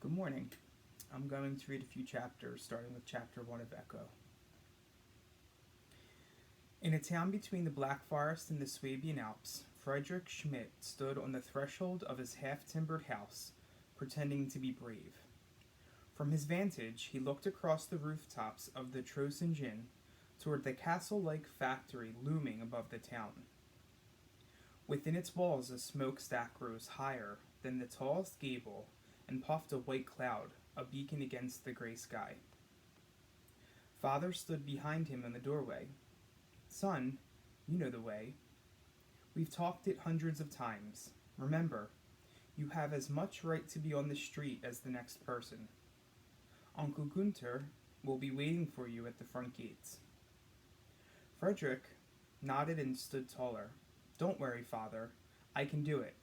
Good morning. I'm going to read a few chapters, starting with chapter 1 of Echo. In a town between the Black Forest and the Swabian Alps, Friedrich Schmidt stood on the threshold of his half-timbered house, pretending to be brave. From his vantage, he looked across the rooftops of the Trossingen toward the castle-like factory looming above the town. Within its walls a smokestack rose higher than the tallest gable and puffed a white cloud, a beacon against the gray sky. Father stood behind him in the doorway. Son, you know the way. We've talked it hundreds of times. Remember, you have as much right to be on the street as the next person. Uncle Gunther will be waiting for you at the front gates. Frederick nodded and stood taller. Don't worry, Father. I can do it.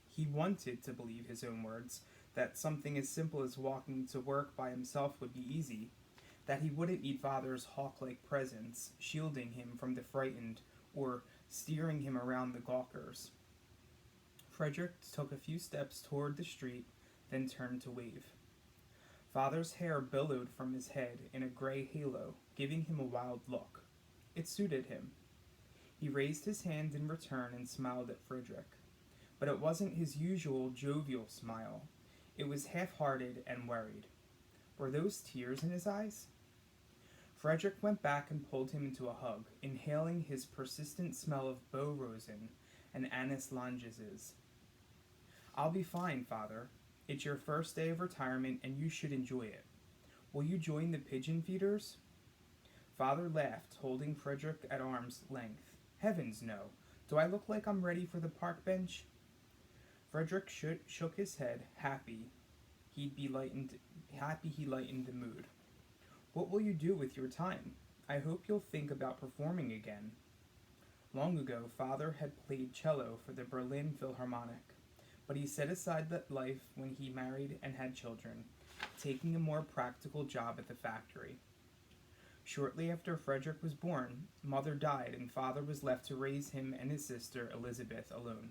He wanted to believe his own words, that something as simple as walking to work by himself would be easy, that he wouldn't need Father's hawk-like presence, shielding him from the frightened or steering him around the gawkers. Frederick took a few steps toward the street, then turned to wave. Father's hair billowed from his head in a gray halo, giving him a wild look. It suited him. He raised his hand in return and smiled at Frederick. But it wasn't his usual jovial smile. It was half-hearted and worried. Were those tears in his eyes? Frederick went back and pulled him into a hug, inhaling his persistent smell of Beau Rosen and Anis Langeses. I'll be fine, Father. It's your first day of retirement and you should enjoy it. Will you join the pigeon feeders? Father laughed, holding Frederick at arm's length. Heavens, no. Do I look like I'm ready for the park bench? Frederick shook his head, happy he lightened the mood. What will you do with your time? I hope you'll think about performing again. Long ago, Father had played cello for the Berlin Philharmonic, but he set aside that life when he married and had children, taking a more practical job at the factory. Shortly after Frederick was born, Mother died and Father was left to raise him and his sister Elizabeth alone.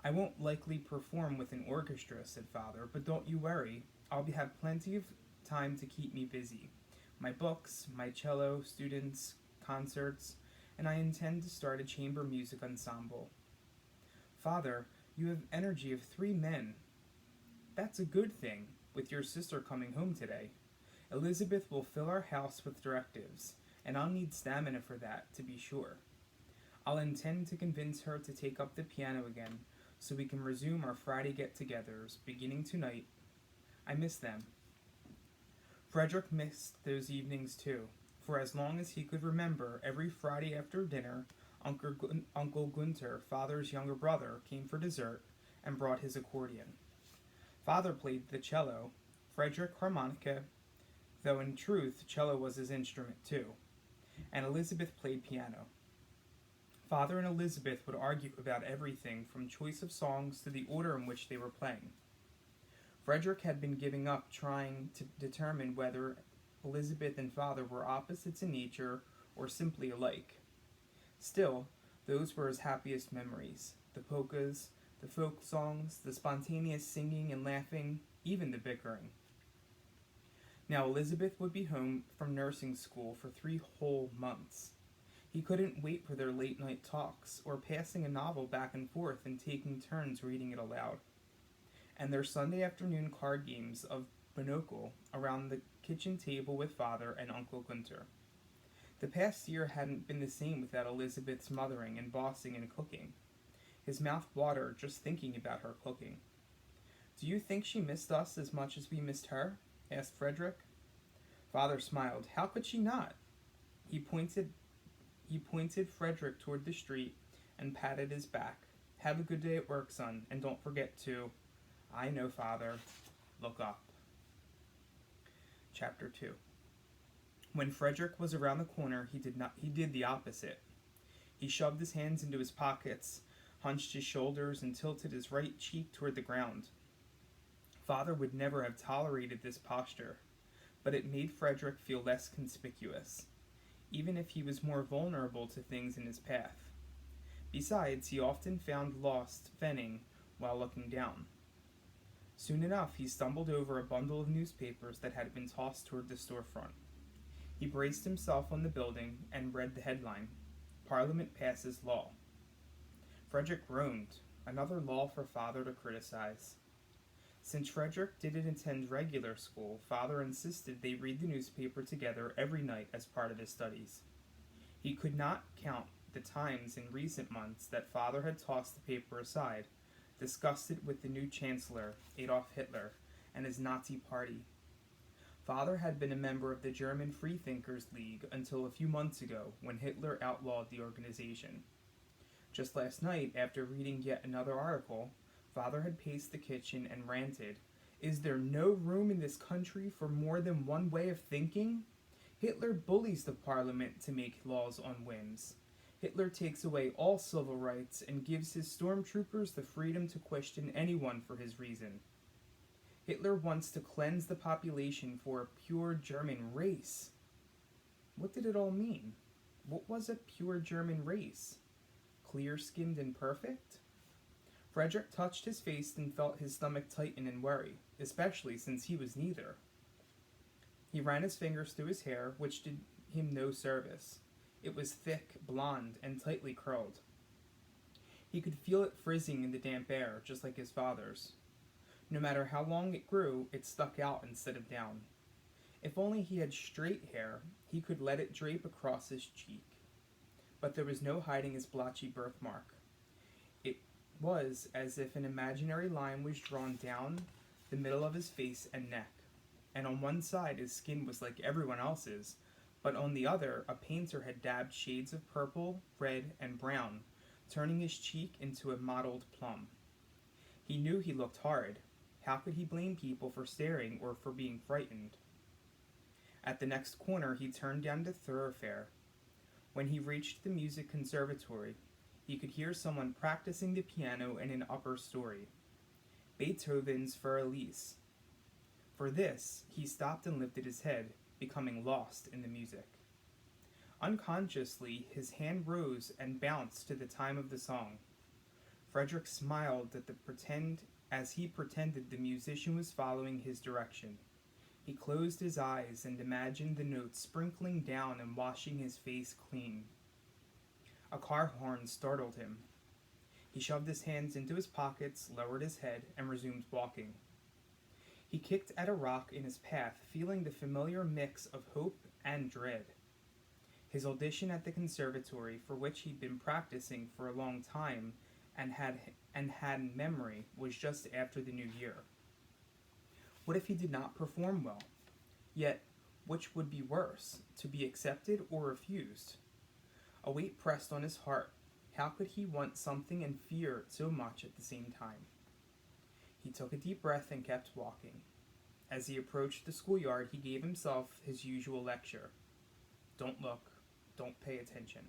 I won't likely perform with an orchestra, said Father, but don't you worry. I'll have plenty of time to keep me busy. My books, my cello, students, concerts, and I intend to start a chamber music ensemble. Father, you have energy of 3 men. That's a good thing, with your sister coming home today. Elizabeth will fill our house with directives, and I'll need stamina for that, to be sure. I'll intend to convince her to take up the piano again, so we can resume our Friday get-togethers, beginning tonight. I miss them. Frederick missed those evenings too, for as long as he could remember, every Friday after dinner, Uncle Gunther, Father's younger brother, came for dessert and brought his accordion. Father played the cello, Frederick harmonica, though in truth cello was his instrument too, and Elizabeth played piano. Father and Elizabeth would argue about everything from choice of songs to the order in which they were playing. Frederick had been giving up trying to determine whether Elizabeth and Father were opposites in nature or simply alike. Still, those were his happiest memories, the polkas, the folk songs, the spontaneous singing and laughing, even the bickering. Now Elizabeth would be home from nursing school for 3 whole months. He couldn't wait for their late-night talks, or passing a novel back and forth and taking turns reading it aloud, and their Sunday afternoon card games of Monocle around the kitchen table with Father and Uncle Gunther. The past year hadn't been the same without Elizabeth's mothering and bossing and cooking. His mouth watered just thinking about her cooking. Do you think she missed us as much as we missed her? Asked Frederick. Father smiled. How could she not? He pointed Frederick toward the street and patted his back. Have a good day at work, son, and don't forget to, I know, Father, look up. Chapter 2. When Frederick was around the corner, he did the opposite. He shoved his hands into his pockets, hunched his shoulders, and tilted his right cheek toward the ground. Father would never have tolerated this posture, but it made Frederick feel less conspicuous, even if he was more vulnerable to things in his path. Besides, he often found lost fenning while looking down. Soon enough, he stumbled over a bundle of newspapers that had been tossed toward the storefront. He braced himself on the building and read the headline, Parliament Passes Law. Frederick groaned. Another law for Father to criticize. Since Frederick didn't attend regular school, Father insisted they read the newspaper together every night as part of his studies. He could not count the times in recent months that Father had tossed the paper aside, disgusted with the new Chancellor, Adolf Hitler, and his Nazi party. Father had been a member of the German Freethinkers League until a few months ago when Hitler outlawed the organization. Just last night, after reading yet another article, Father had paced the kitchen and ranted, "Is there no room in this country for more than one way of thinking? Hitler bullies the parliament to make laws on whims. Hitler takes away all civil rights and gives his stormtroopers the freedom to question anyone for his reason. Hitler wants to cleanse the population for a pure German race." What did it all mean? What was a pure German race? Clear-skinned and perfect? Frederick touched his face and felt his stomach tighten in worry, especially since he was neither. He ran his fingers through his hair, which did him no service. It was thick, blonde, and tightly curled. He could feel it frizzing in the damp air, just like his father's. No matter how long it grew, it stuck out instead of down. If only he had straight hair, he could let it drape across his cheek. But there was no hiding his blotchy birthmark. It was as if an imaginary line was drawn down the middle of his face and neck, and on one side his skin was like everyone else's, but on the other a painter had dabbed shades of purple, red, and brown, turning his cheek into a mottled plum. He knew he looked horrid. How could he blame people for staring or for being frightened? At the next corner he turned down the thoroughfare. When he reached the music conservatory, he could hear someone practicing the piano in an upper story. Beethoven's Für Elise. For this, he stopped and lifted his head, becoming lost in the music. Unconsciously, his hand rose and bounced to the time of the song. Frederick smiled as he pretended the musician was following his direction. He closed his eyes and imagined the notes sprinkling down and washing his face clean. A car horn startled him. He shoved his hands into his pockets, lowered his head, and resumed walking. He kicked at a rock in his path, feeling the familiar mix of hope and dread. His audition at the conservatory, for which he'd been practicing for a long time and had memory, was just after the new year. What if he did not perform well? Yet, which would be worse, to be accepted or refused? A weight pressed on his heart. How could he want something and fear it so much at the same time? He took a deep breath and kept walking. As he approached the schoolyard, he gave himself his usual lecture. Don't look. Don't pay attention.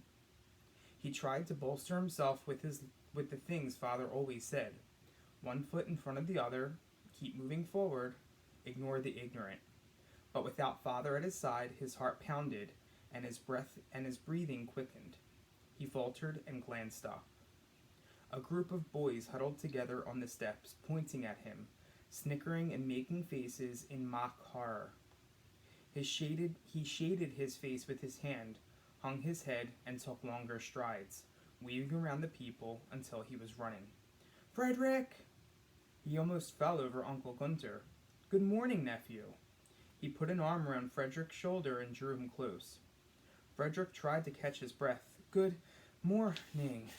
He tried to bolster himself with the things Father always said. One foot in front of the other, keep moving forward, ignore the ignorant. But without Father at his side, his heart pounded, and his breathing quickened. He faltered and glanced up. A group of boys huddled together on the steps, pointing at him, snickering and making faces in mock horror. He shaded his face with his hand, hung his head, and took longer strides, weaving around the people until he was running. "Frederick!" He almost fell over Uncle Gunter. "Good morning, nephew." He put an arm around Frederick's shoulder and drew him close. Frederick tried to catch his breath. "Good morning.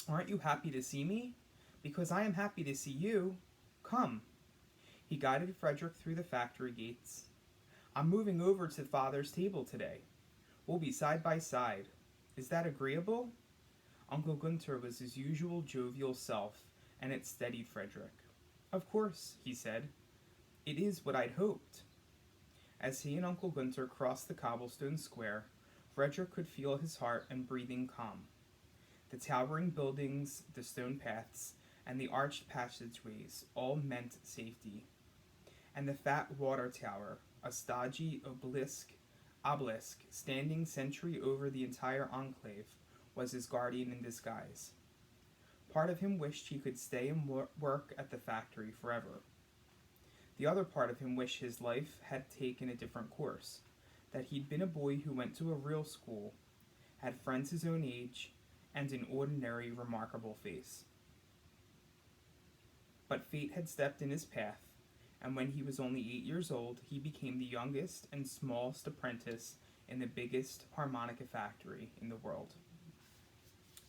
Aren't you happy to see me? Because I am happy to see you. Come." He guided Frederick through the factory gates. "I'm moving over to Father's table today. We'll be side by side. Is that agreeable?" Uncle Gunter was his usual jovial self, and it steadied Frederick. "Of course," he said. "It is what I'd hoped." As he and Uncle Gunter crossed the cobblestone square, Frederick could feel his heart and breathing calm. The towering buildings, the stone paths, and the arched passageways all meant safety. And the fat water tower, a stodgy obelisk standing sentry over the entire enclave, was his guardian in disguise. Part of him wished he could stay and work at the factory forever. The other part of him wished his life had taken a different course, that he'd been a boy who went to a real school, had friends his own age, and an ordinary, remarkable face. But fate had stepped in his path, and when he was only 8 years old, he became the youngest and smallest apprentice in the biggest harmonica factory in the world.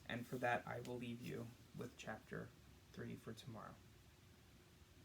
And for that, I will leave you with chapter 3 for tomorrow.